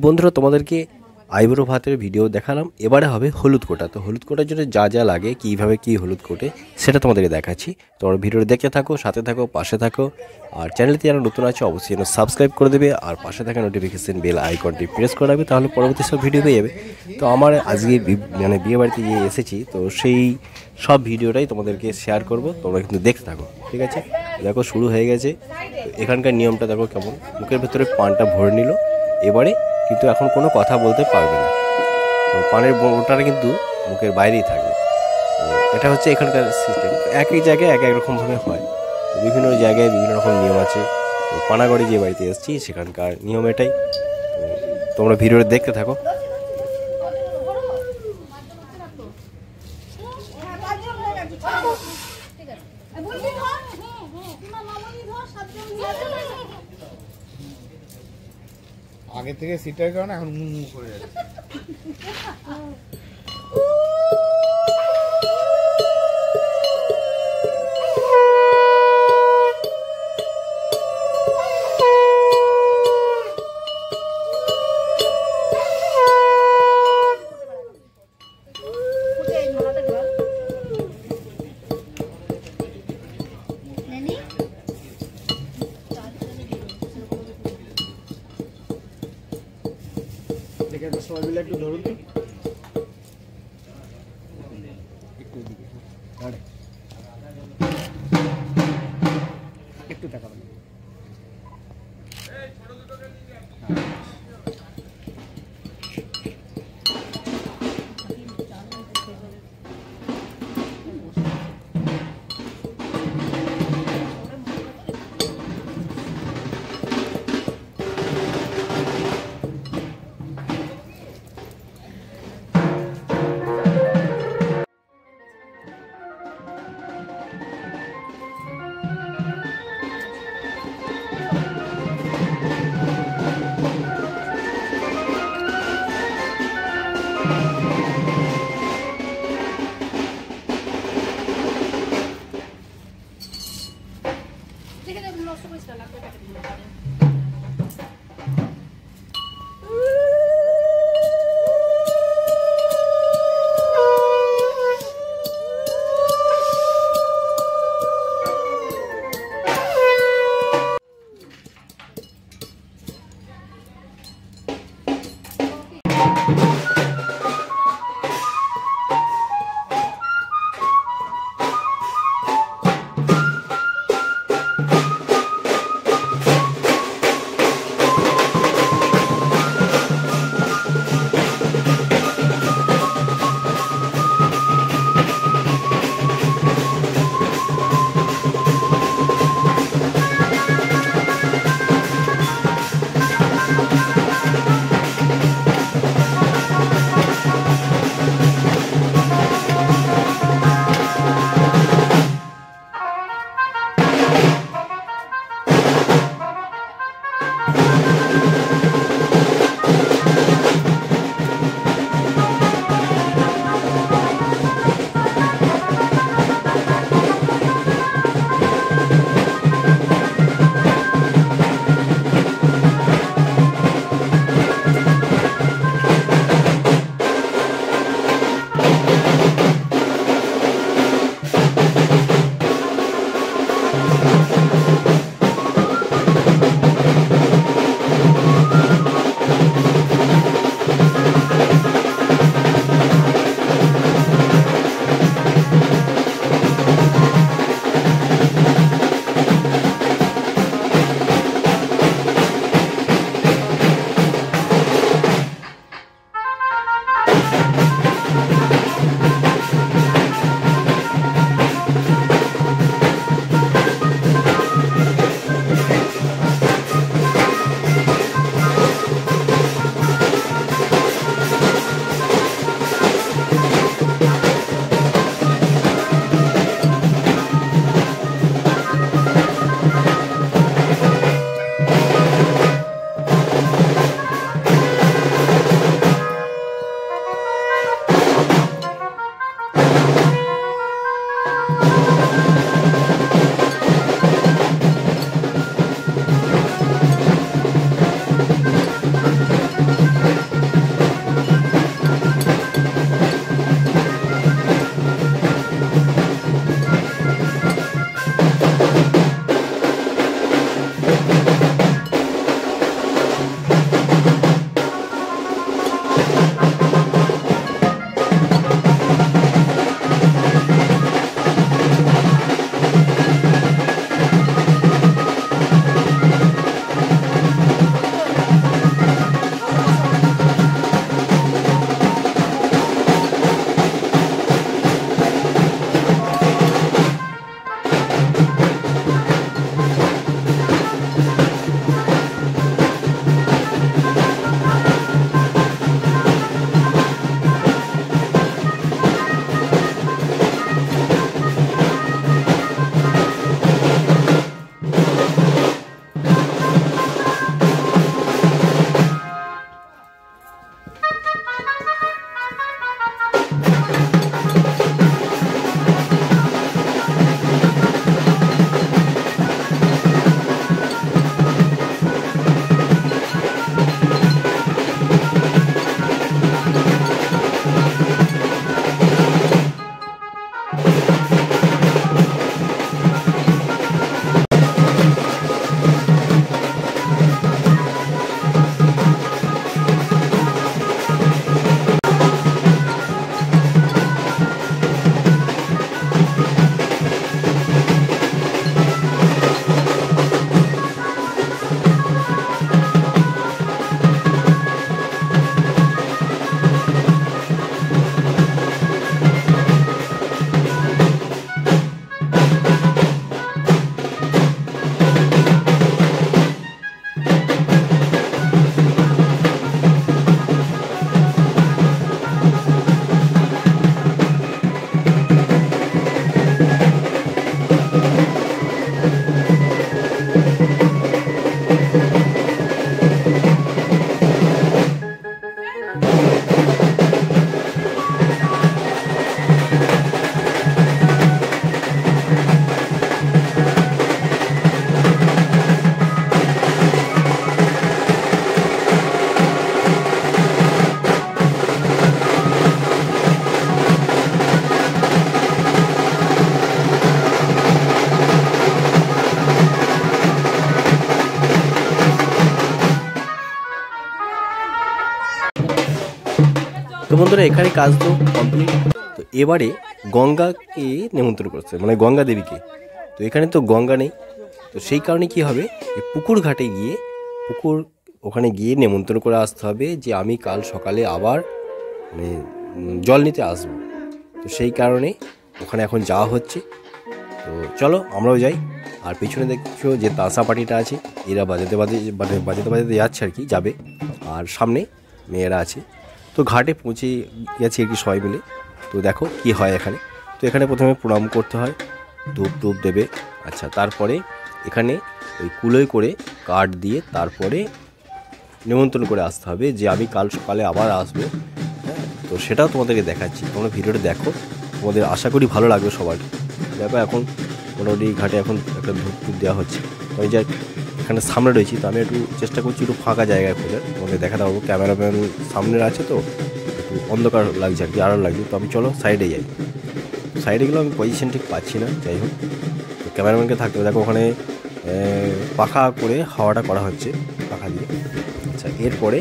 বন্ধুরা তোমাদেরকে আইব্রো ভাতের ভিডিও দেখালাম। এবারে হবে হলুদ কোটা। তো হলুদ কোটার জন্য যা যা লাগে, কীভাবে কী হলুদ কোটে সেটা তোমাদেরকে দেখাচ্ছি। তোমরা ভিডিওটা দেখতে থাকো, সাথে থাকো, পাশে থাকো। আর চ্যানেলটি যারা নতুন আছে অবশ্যই যেন সাবস্ক্রাইব করে দেবে, আর পাশে থাকা নোটিফিকেশন বেল আইকনটি প্রেস করে রাখবে, তাহলে পরবর্তী সব ভিডিও পেয়ে যাবে। তো আমার আজকে মানে বিয়ে বাড়িতে গিয়ে এসেছি, তো সেই সব ভিডিওটাই তোমাদেরকে শেয়ার করব, তোমরা কিন্তু দেখতে থাকো, ঠিক আছে? দেখো শুরু হয়ে গেছে। এখানকার নিয়মটা দেখো কেমন, মুখের ভেতরে পানটা ভরে নিল। এবারে কিন্তু এখন কোনো কথা বলতে পারবে না, তো পানের বোঁটাটা কিন্তু মুখের বাইরেই থাকবে। তো এটা হচ্ছে এখানকার সিস্টেম। একই জায়গায় এক এক রকমভাবে হয়, বিভিন্ন জায়গায় বিভিন্ন রকম নিয়ম আছে। তো পানাগড়ে যে বাড়িতে এসেছি সেখানকার নিয়ম এটাই। তো তোমরা ভিডিওটা দেখতে থাকো। আগে থেকে সিটের কারণে এখন মুমু করে যাচ্ছে। সবাই মিলে একটু ধরুন তো, একটু একটু তাকাবেন। বন্ধুরা এখানে কাজ তো কমপ্লিট। তো এবারে গঙ্গাকে নিমন্ত্রণ করছে, মানে গঙ্গা দেবীকে। তো এখানে তো গঙ্গা নেই, তো সেই কারণে কি হবে, পুকুর ঘাটে গিয়ে ওখানে গিয়ে নিমন্ত্রণ করে আসতে হবে যে আমি কাল সকালে আবার মানে জল নিতে আসবো। তো সেই কারণে ওখানে এখন যাওয়া হচ্ছে। তো চলো আমরাও যাই। আর পিছনে দেখছো যে তাসা পার্টিটা আছে, এরা বাজাতে যাচ্ছে আর কি, যাবে। আর সামনে মেয়েরা আছে। তো ঘাটে পৌঁছে গেছে আর কি সবাই মিলে। তো দেখো কি হয় এখানে। তো এখানে প্রথমে প্রণাম করতে হয়, ধূপ দেবে। আচ্ছা, তারপরে এখানে ওই কুলোয় করে কার্ড দিয়ে তারপরে নিমন্ত্রণ করে আসতে হবে যে আমি কাল সকালে আবার আসবো। হ্যাঁ, তো সেটাও তোমাদেরকে দেখাচ্ছি, তোমরা ভিডিওটা দেখো, তোমাদের আশা করি ভালো লাগবে সবার। দেখো এখন মোটামুটি ঘাটে এখন একটা ধূপ দেওয়া হচ্ছে। আমি যাই এখানে সামনে রয়েছি, তো আমি একটু চেষ্টা করছি একটু ফাঁকা জায়গায় খোঁজার, তোমাদের দেখাতে পারবো। ক্যামেরাম্যান সামনে আছে তো একটু অন্ধকার লাগছে আর কি, আরও লাগছে। তো আমি চলো সাইডে যাই। সাইডে গেলেও আমি পজিশন ঠিক পাচ্ছি না, যাই হোক। তো ক্যামেরাম্যানকে থাকতে হবে। দেখো ওখানে পাখা করে হাওয়াটা করা হচ্ছে, পাখা দিয়ে। আচ্ছা, এরপরে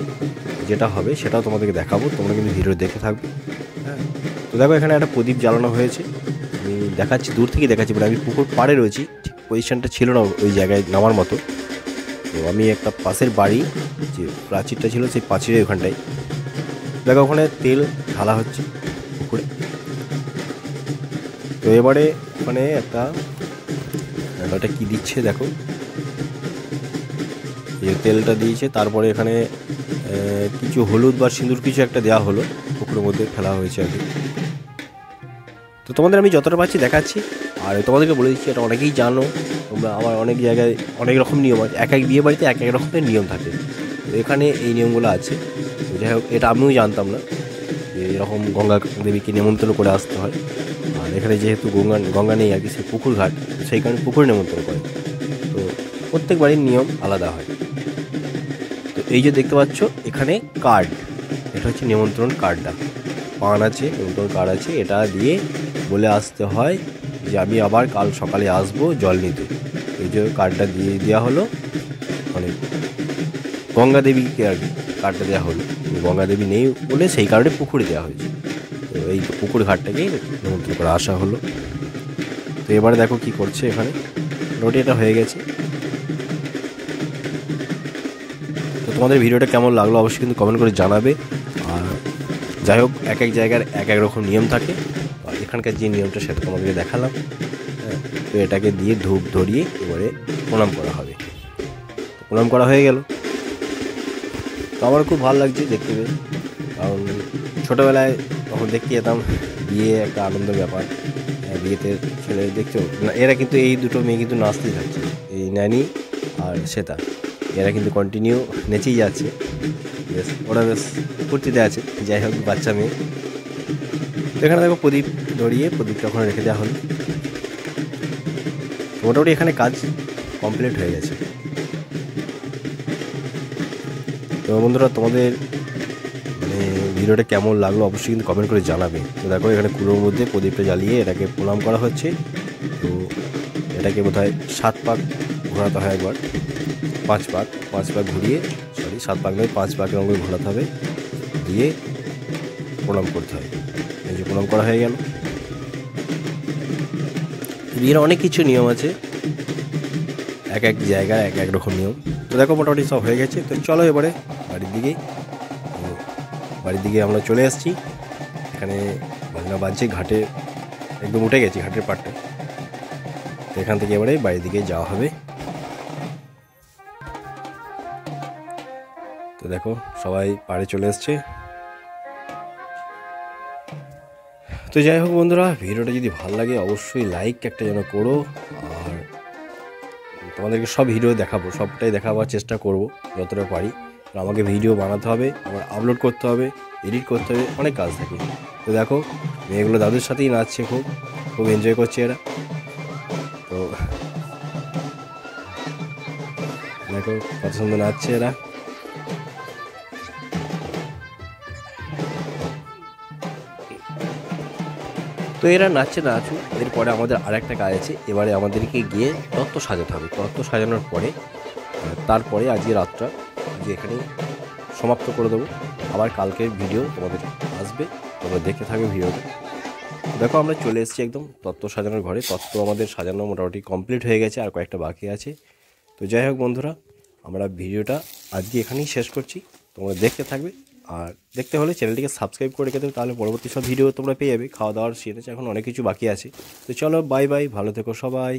যেটা হবে সেটাও তোমাদেরকে দেখাবো, তোমরা কিন্তু ভিডিও দেখে থাকবে। হ্যাঁ, তো দেখো এখানে একটা প্রদীপ জ্বালানো হয়েছে, আমি দেখাচ্ছি, দূর থেকে দেখাচ্ছি। মানে আমি পুকুর পাড়ে রয়েছি, ঠিক পজিশনটা ছিল না ওই জায়গায় নামার মতো। তো আমি একটা পাশের বাড়ি যে প্রাচীরটা ছিল সেই প্রাচীরের ওখানটায় দেখো ওখানে তেল ঢালা হচ্ছে পুকুরে। তো এবারে ওখানে একটা কি দিচ্ছে দেখো, এই তেলটা দিয়েছে। তারপরে এখানে কিছু হলুদ বা সিঁদুর কিছু একটা দেওয়া হলো, পুকুরের মধ্যে ফেলা হয়েছে আর কি। তো তোমাদের আমি যতটা পাচ্ছি দেখাচ্ছি। আর তোমাদেরকে বলে দিচ্ছি, এটা অনেকেই জানো তোমরা, আমার অনেক জায়গায় অনেক রকম নিয়ম আছে, এক এক বিয়ে বাড়িতে এক এক রকমের নিয়ম থাকে। তো এখানে এই নিয়মগুলো আছে। যাই হোক, এটা আমিও জানতাম না যে এরকম গঙ্গা দেবীকে নিমন্ত্রণ করে আসতে হয়। আর এখানে যেহেতু গঙ্গা নেই আর কি, সেই পুকুর ঘাট, সেই কারণে পুকুরে নিমন্ত্রণ করে। তো প্রত্যেক বাড়ির নিয়ম আলাদা হয়। তো এই যে দেখতে পাচ্ছ এখানে কার্ড, এটা হচ্ছে নিমন্ত্রণ কার্ডটা, পান আছে, নিমন্ত্রণ কার্ড আছে, এটা দিয়ে বলে আসতে হয় যে আমি আবার কাল সকালে আসবো জল নিতে। এই যে কার্ডটা দিয়ে দেওয়া হলো, মানে গঙ্গা দেবীকে আর কি কার্ডটা দেওয়া হলো। গঙ্গা দেবী নেই বলে সেই কারণে পুকুরে দেওয়া হয়েছে। তো এই পুকুর ঘাটটাকে নিমন্ত্রণ করে আসা হলো। তো এবারে দেখো কি করছে এখানে, রোটি এটা হয়ে গেছে। তো তোমাদের ভিডিওটা কেমন লাগলো অবশ্যই কিন্তু কমেন্ট করে জানাবে। আর যাই হোক, এক এক জায়গার এক এক রকম নিয়ম থাকে, আর এখানকার যে নিয়মটা সেটা তোমাদেরকে দেখালাম। হ্যাঁ, তো এটাকে দিয়ে ধূপ ধরিয়ে এবারে প্রণাম করা হবে। প্রণাম করা হয়ে গেল। তো আমার খুব ভালো লাগছে দেখতে পেয়ে, কারণ ছোটোবেলায় তখন দেখতে যেতাম, বিয়ে একটা আনন্দের ব্যাপার। বিয়েতে ছেলে দেখছো না, এরা কিন্তু এই দুটো মেয়ে কিন্তু নাচতেই থাকছে, এই ন্যানি আর শ্বেতা, এরা কিন্তু কন্টিনিউ নেচেই যাচ্ছে। বেশ, ওরা বেশ ফুর্তিতে আছে। যাই হোক, বাচ্চা মেয়ে। এখানে দেখো প্রদীপ ধরিয়ে প্রদীপটা ওখানে রেখে দেওয়া হলো। মোটামুটি এখানে কাজ কমপ্লিট হয়ে গেছে। তো বন্ধুরা, তোমাদের মানে ভিডিওটা কেমন লাগলো অবশ্যই কিন্তু কমেন্ট করে জানাবে। তো দেখো এখানে কুলোর মধ্যে প্রদীপটা জ্বালিয়ে এটাকে প্রণাম করা হচ্ছে। তো এটাকে বোধহয় 7 পাক ঘোরাতে হয়, একবার 5 পাক ঘুরিয়ে, 7 পাক নয় 5 পাকের অঙ্গে ঘোরাতে হবে, দিয়ে প্রণাম করতে হয়। এই যে প্রণাম করা হয়ে গেল। বিয়ের অনেক কিছু নিয়ম আছে, এক এক জায়গায় এক এক রকম নিয়ম। তো দেখো মোটামুটি সব হয়ে গেছে। তো চলো এবারে বাড়ির দিকে আমরা চলে আসছি। এখানে বাজনা বাজছে, ঘাটে একদম উঠে গেছি, ঘাটের পাড়টা। তো এখান থেকে এবারে বাড়ির দিকে যাওয়া হবে। তো দেখো সবাই পাড়ে চলে এসছে। তো যাই হোক বন্ধুরা, ভিডিওটা যদি ভালো লাগে অবশ্যই লাইক একটা যেন করো। আর তোমাদেরকে সব ভিডিও দেখাবো, সবটাই দেখাবার চেষ্টা করব যতটা পারি। আমাকে ভিডিও বানাতে হবে, আবার আপলোড করতে হবে, এডিট করতে হবে, অনেক কাজ থাকে। তো দেখো মেয়েগুলো দাদুর সাথেই নাচছে, খুব এনজয় করছে এরা। তো দেখো কত সুন্দর নাচছে এরা। তো এরা নাচছে নাচুক, এরপরে আমাদের আরেকটা কাজ আছে। এবারে আমাদেরকে গিয়ে তত্ত্ব সাজাতে হবে। তত্ত্ব সাজানোর পরে তারপরে আজকে রাতটা যে এখানে সমাপ্ত করে দেবো। আবার কালকের ভিডিও তোমাদের আসবে, তোমরা দেখতে থাকবে ভিডিওটা। দেখো আমরা চলে এসেছি একদম তত্ত্ব সাজানোর ঘরে। তত্ত্ব আমাদের সাজানো মোটামুটি কমপ্লিট হয়ে গেছে, আর কয়েকটা বাকি আছে। তো যাই হোক বন্ধুরা, আমরা ভিডিওটা আজকে এখানেই শেষ করছি, তোমরা দেখতে থাকবে। আর দেখতে হলে চ্যানেলটিকে সাবস্ক্রাইব করে রেখে দেবে, তাহলে পরবর্তী সব ভিডিও তোমরা পেয়ে যাবে। খাওয়া দাওয়ার সেটা এখন অনেক কিছু বাকি আছে। তো চলো বাই বাই, ভালো থেকো সবাই।